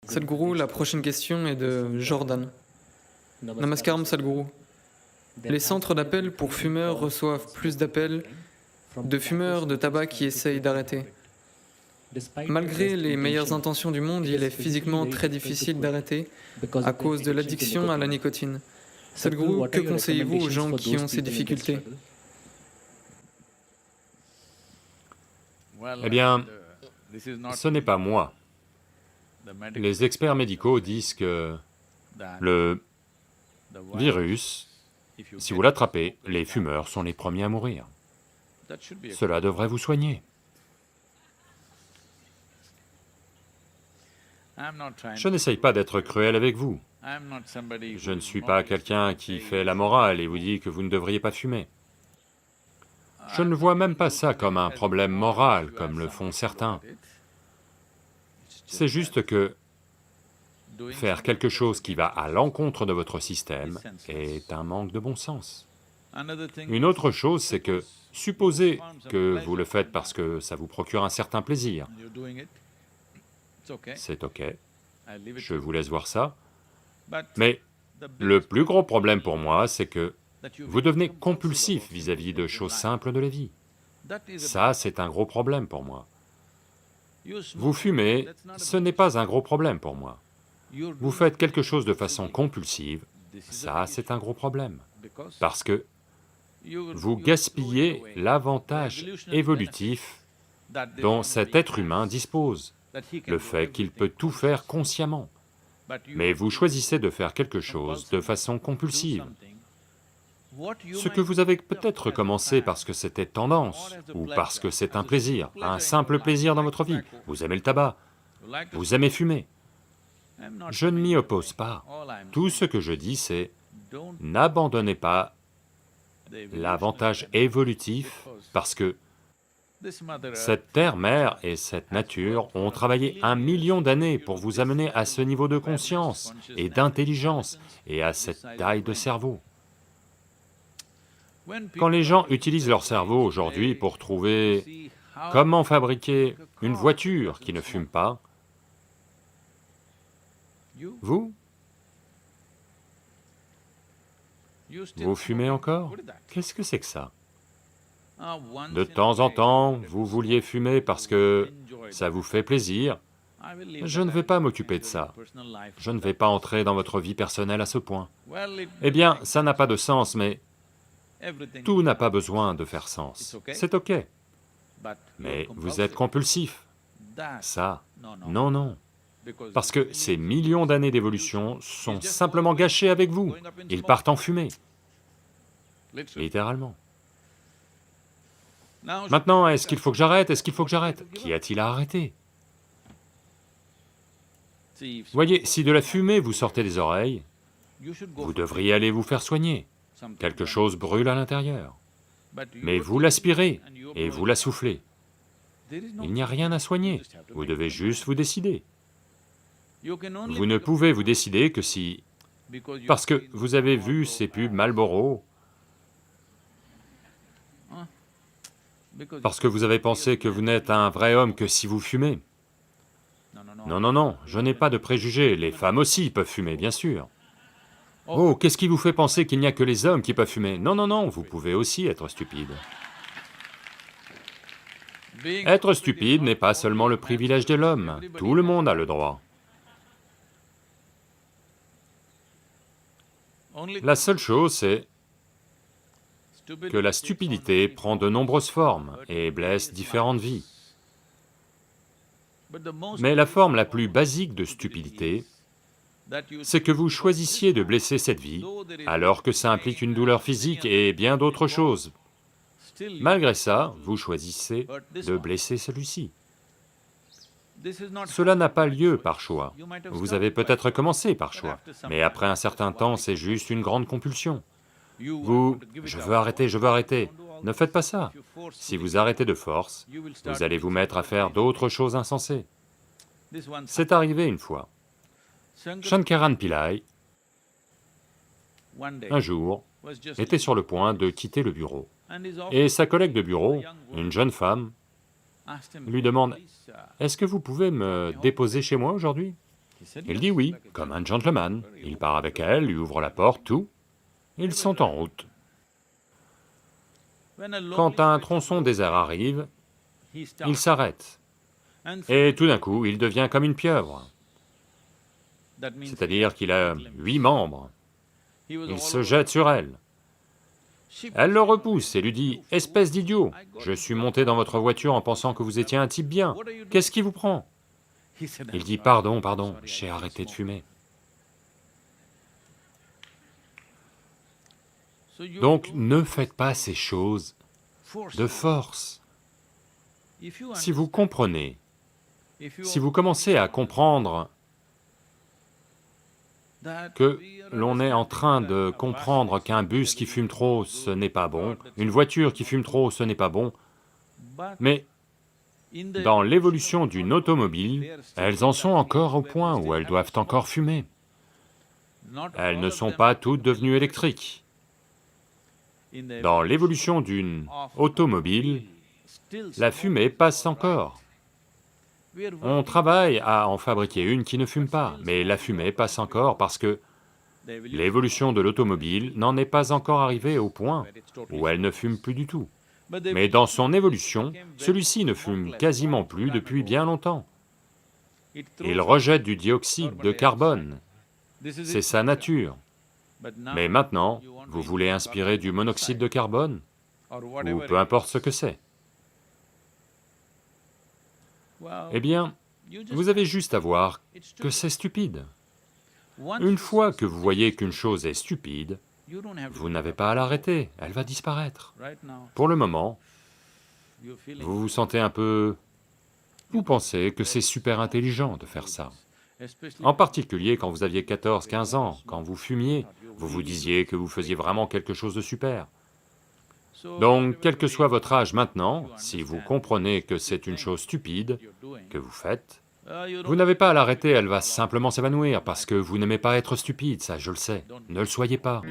Sadhguru, la prochaine question est de Jordan. Namaskaram Sadhguru. Les centres d'appel pour fumeurs reçoivent plus d'appels de fumeurs de tabac qui essayent d'arrêter. Malgré les meilleures intentions du monde, il est physiquement très difficile d'arrêter à cause de l'addiction à la nicotine. Sadhguru, que conseillez-vous aux gens qui ont ces difficultés? Eh bien, ce n'est pas moi. Les experts médicaux disent que le virus, si vous l'attrapez, les fumeurs sont les premiers à mourir. Cela devrait vous soigner. Je n'essaye pas d'être cruel avec vous. Je ne suis pas quelqu'un qui fait la morale et vous dit que vous ne devriez pas fumer. Je ne vois même pas ça comme un problème moral, comme le font certains. C'est juste que faire quelque chose qui va à l'encontre de votre système est un manque de bon sens. Une autre chose, c'est que, supposez que vous le faites parce que ça vous procure un certain plaisir, c'est ok, je vous laisse voir ça, mais le plus gros problème pour moi, c'est que vous devenez compulsif vis-à-vis de choses simples de la vie. Ça, c'est un gros problème pour moi. Vous fumez, ce n'est pas un gros problème pour moi. Vous faites quelque chose de façon compulsive, ça, c'est un gros problème, parce que vous gaspillez l'avantage évolutif dont cet être humain dispose, le fait qu'il peut tout faire consciemment. Mais vous choisissez de faire quelque chose de façon compulsive. Ce que vous avez peut-être commencé parce que c'était tendance, ou parce que c'est un plaisir, un simple plaisir dans votre vie. Vous aimez le tabac, vous aimez fumer. Je ne m'y oppose pas. Tout ce que je dis, c'est n'abandonnez pas l'avantage évolutif, parce que cette terre-mère et cette nature ont travaillé 1 million d'années pour vous amener à ce niveau de conscience et d'intelligence et à cette taille de cerveau. Quand les gens utilisent leur cerveau aujourd'hui pour trouver comment fabriquer une voiture qui ne fume pas, vous fumez encore? Qu'est-ce que c'est que ça? De temps en temps, vous vouliez fumer parce que ça vous fait plaisir. Je ne vais pas m'occuper de ça. Je ne vais pas entrer dans votre vie personnelle à ce point. Eh bien, ça n'a pas de sens, mais tout n'a pas besoin de faire sens. C'est ok. Mais vous êtes compulsif. Ça, non, non. Parce que ces millions d'années d'évolution sont simplement gâchées avec vous. Ils partent en fumée. Littéralement. Maintenant, est-ce qu'il faut que j'arrête? Est-ce qu'il faut que j'arrête? Qu'y a-t-il à arrêter? Voyez, si de la fumée vous sortez des oreilles, vous devriez aller vous faire soigner. Quelque chose brûle à l'intérieur. Mais vous l'aspirez et vous la soufflez. Il n'y a rien à soigner, vous devez juste vous décider. Vous ne pouvez vous décider que si... Parce que vous avez vu ces pubs Marlboro, parce que vous avez pensé que vous n'êtes un vrai homme que si vous fumez. Non, non, non, je n'ai pas de préjugés, les femmes aussi peuvent fumer, bien sûr. Oh, qu'est-ce qui vous fait penser qu'il n'y a que les hommes qui peuvent fumer? Non, non, non, vous pouvez aussi être stupide. Être stupide n'est pas seulement le privilège de l'homme, tout le monde a le droit. La seule chose, c'est que la stupidité prend de nombreuses formes et blesse différentes vies. Mais la forme la plus basique de stupidité, c'est que vous choisissiez de blesser cette vie, alors que ça implique une douleur physique et bien d'autres choses. Malgré ça, vous choisissez de blesser celui-ci. Cela n'a pas lieu par choix. Vous avez peut-être commencé par choix, mais après un certain temps, c'est juste une grande compulsion. Vous, je veux arrêter, ne faites pas ça. Si vous arrêtez de force, vous allez vous mettre à faire d'autres choses insensées. C'est arrivé une fois. Shankaran Pillai, un jour, était sur le point de quitter le bureau. Et sa collègue de bureau, une jeune femme, lui demande « Est-ce que vous pouvez me déposer chez moi aujourd'hui ?» Il dit oui, comme un gentleman. Il part avec elle, lui ouvre la porte, tout. Ils sont en route. Quand un tronçon désert arrive, il s'arrête. Et tout d'un coup, il devient comme une pieuvre. C'est-à-dire qu'il a 8 membres. Il se jette sur elle. Elle le repousse et lui dit, « Espèce d'idiot, je suis monté dans votre voiture en pensant que vous étiez un type bien. Qu'est-ce qui vous prend ?» Il dit, « Pardon, pardon, j'ai arrêté de fumer. » Donc, ne faites pas ces choses de force. Si vous comprenez, si vous commencez à comprendre que l'on est en train de comprendre qu'un bus qui fume trop, ce n'est pas bon, une voiture qui fume trop, ce n'est pas bon, mais dans l'évolution d'une automobile, elles en sont encore au point où elles doivent encore fumer. Elles ne sont pas toutes devenues électriques. Dans l'évolution d'une automobile, la fumée passe encore. On travaille à en fabriquer une qui ne fume pas, mais la fumée passe encore parce que l'évolution de l'automobile n'en est pas encore arrivée au point où elle ne fume plus du tout. Mais dans son évolution, celui-ci ne fume quasiment plus depuis bien longtemps. Il rejette du dioxyde de carbone, c'est sa nature. Mais maintenant, vous voulez inspirer du monoxyde de carbone, ou peu importe ce que c'est. Eh bien, vous avez juste à voir que c'est stupide. Une fois que vous voyez qu'une chose est stupide, vous n'avez pas à l'arrêter, elle va disparaître. Pour le moment, vous vous sentez un peu... Vous pensez que c'est super intelligent de faire ça. En particulier quand vous aviez 14, 15 ans, quand vous fumiez, vous vous disiez que vous faisiez vraiment quelque chose de super. Donc, quel que soit votre âge maintenant, si vous comprenez que c'est une chose stupide que vous faites, vous n'avez pas à l'arrêter, elle va simplement s'évanouir, parce que vous n'aimez pas être stupide, ça je le sais, ne le soyez pas.